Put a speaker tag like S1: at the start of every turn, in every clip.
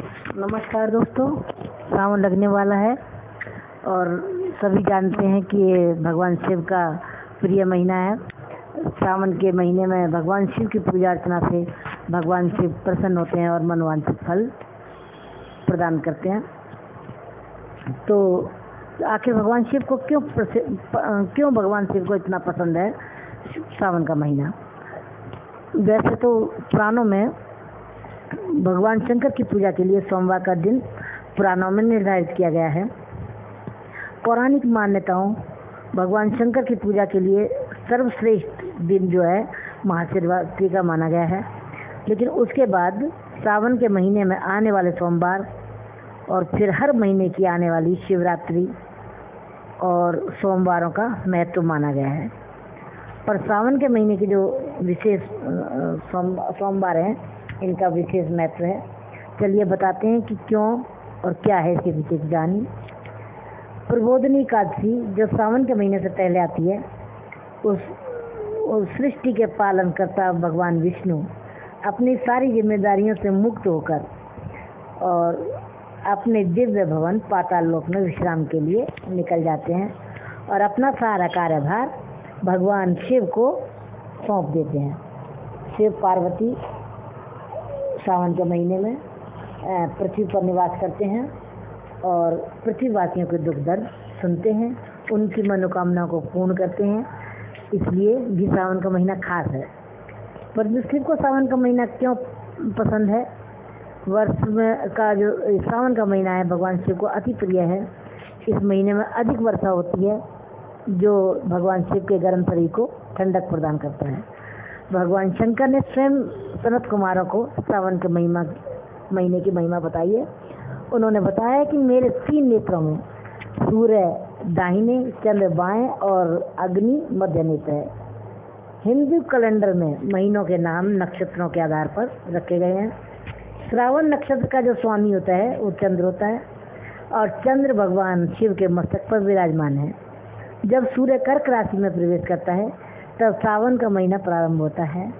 S1: नमस्कार दोस्तों, सावन लगने वाला है और सभी जानते हैं कि ये भगवान शिव का प्रिय महीना है। सावन के महीने में भगवान शिव की पूजा अर्चना से भगवान शिव प्रसन्न होते हैं और मनोवांछित फल प्रदान करते हैं। तो आखिर भगवान शिव को क्यों भगवान शिव को इतना पसंद है सावन का महीना? वैसे तो पुराणों में भगवान शंकर की पूजा के लिए सोमवार का दिन पुराणों में निर्धारित किया गया है। पौराणिक मान्यताओं भगवान शंकर की पूजा के लिए सर्वश्रेष्ठ दिन जो है महाशिवरात्रि का माना गया है। लेकिन उसके बाद सावन के महीने में आने वाले सोमवार और फिर हर महीने की आने वाली शिवरात्रि और सोमवारों का महत्व माना गया है। पर सावन के महीने की जो विशेष सोमवार हैं इनका विशेष महत्व है। चलिए बताते हैं कि क्यों और क्या है इसकी विशेष कहानी। प्रबोधनी एकादशी जो सावन के महीने से पहले आती है, उस सृष्टि के पालन करता भगवान विष्णु अपनी सारी जिम्मेदारियों से मुक्त होकर और अपने दिव्य भवन पाताल लोक में विश्राम के लिए निकल जाते हैं और अपना सारा कार्यभार भगवान शिव को सौंप देते हैं। शिव पार्वती सावन के महीने में पृथ्वी पर निवास करते हैं और पृथ्वीवासियों के दुख दर्द सुनते हैं, उनकी मनोकामनाओं को पूर्ण करते हैं। इसलिए भी सावन का महीना खास है। पर शिव को सावन का महीना क्यों पसंद है? वर्ष में का जो सावन का महीना है भगवान शिव को अति प्रिय है। इस महीने में अधिक वर्षा होती है जो भगवान शिव के गर्म शरीर को ठंडक प्रदान करता है। भगवान शंकर ने स्वयं सनत कुमारों को सावन के महीने की महिमा बताई है। उन्होंने बताया कि मेरे 3 नेत्रों में सूर्य दाहिने, चंद्र बाएं और अग्नि मध्य नेत्र है। हिंदू कैलेंडर में महीनों के नाम नक्षत्रों के आधार पर रखे गए हैं। श्रावण नक्षत्र का जो स्वामी होता है वो चंद्र होता है और चंद्र भगवान शिव के मस्तक पर विराजमान है। जब सूर्य कर्क राशि में प्रवेश करता है तब सावन का महीना प्रारंभ होता है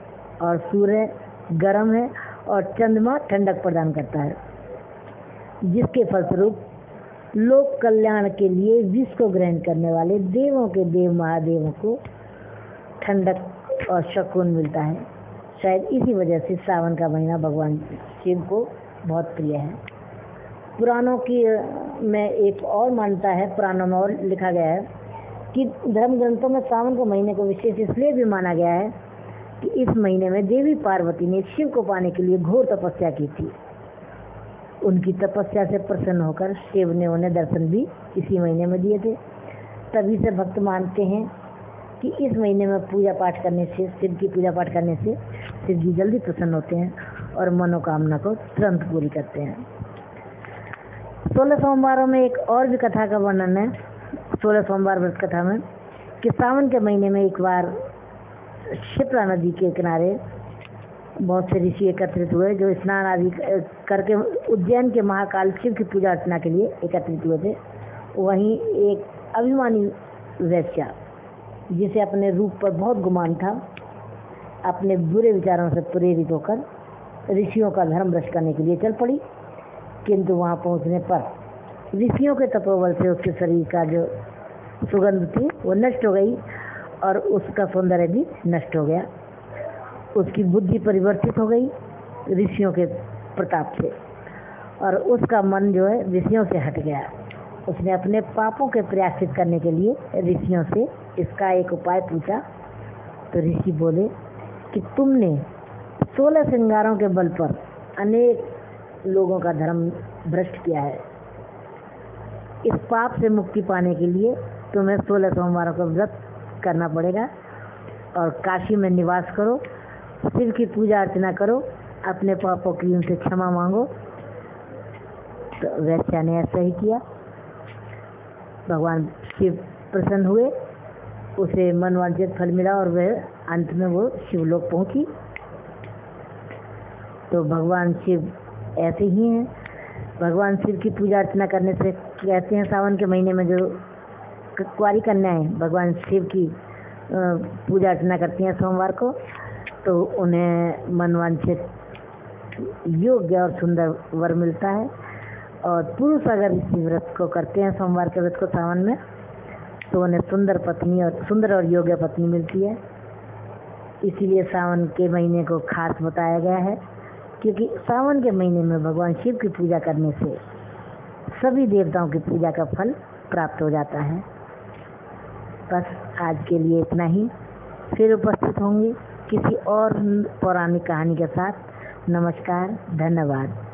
S1: और सूर्य गर्म है और चंद्रमा ठंडक प्रदान करता है, जिसके फलस्वरूप लोक कल्याण के लिए विष को ग्रहण करने वाले देवों के देव महादेवों को ठंडक और सुकून मिलता है। शायद इसी वजह से सावन का महीना भगवान शिव को बहुत प्रिय है। पुराणों की में एक और मान्यता है, पुराणों में और लिखा गया है कि धर्म ग्रंथों में सावन के महीने को विशेष इसलिए भी माना गया है कि इस महीने में देवी पार्वती ने शिव को पाने के लिए घोर तपस्या की थी। उनकी तपस्या से प्रसन्न होकर शिव ने उन्हें दर्शन भी इसी महीने में दिए थे। तभी से भक्त मानते हैं कि इस महीने में पूजा पाठ करने से, शिव की पूजा पाठ करने से शिव जी जल्दी प्रसन्न होते हैं और मनोकामना को तुरंत पूरी करते हैं। 16 सोमवारों में एक और भी कथा का वर्णन है। 16 सोमवार व्रत कथा में कि सावन के महीने में एक बार क्षिप्रा नदी के किनारे बहुत से ऋषि एकत्रित हुए जो स्नान आदि करके उज्जैन के महाकाल शिव की पूजा अर्चना के लिए एकत्रित हुए थे। वहीं एक अभिमानी वैश्या जिसे अपने रूप पर बहुत गुमान था, अपने बुरे विचारों से प्रेरित होकर ऋषियों का धर्म भ्रष्ट करने के लिए चल पड़ी। किंतु वहां पहुंचने पर ऋषियों के तपोबल से उसके शरीर का जो सुगंध थी वो नष्ट हो गई और उसका सौंदर्य भी नष्ट हो गया। उसकी बुद्धि परिवर्तित हो गई ऋषियों के प्रताप से और उसका मन जो है ऋषियों से हट गया। उसने अपने पापों के प्रायश्चित करने के लिए ऋषियों से इसका एक उपाय पूछा। तो ऋषि बोले कि तुमने 16 श्रृंगारों के बल पर अनेक लोगों का धर्म भ्रष्ट किया है। इस पाप से मुक्ति पाने के लिए तुम्हें 16 सोमवारों का व्रत करना पड़ेगा और काशी में निवास करो, शिव की पूजा अर्चना करो, अपने पापों की उनसे क्षमा मांगो। तो वैश्या ने ऐसा ही किया। भगवान शिव प्रसन्न हुए, उसे मनवांछित फल मिला और वह अंत में वो शिवलोक पहुंची। तो भगवान शिव ऐसे ही हैं। भगवान शिव की पूजा अर्चना करने से कहते हैं सावन के महीने में जो कुंवारी कन्याएं भगवान शिव की पूजा अर्चना करती हैं सोमवार को, तो उन्हें मनवांछित योग्य और सुंदर वर मिलता है। और पुरुष अगर इस व्रत को करते हैं, सोमवार के व्रत को सावन में, तो उन्हें सुंदर और योग्य पत्नी मिलती है। इसीलिए सावन के महीने को खास बताया गया है, क्योंकि सावन के महीने में भगवान शिव की पूजा करने से सभी देवताओं की पूजा का फल प्राप्त हो जाता है। बस आज के लिए इतना ही। फिर उपस्थित होंगे किसी और पौराणिक कहानी के साथ। नमस्कार, धन्यवाद।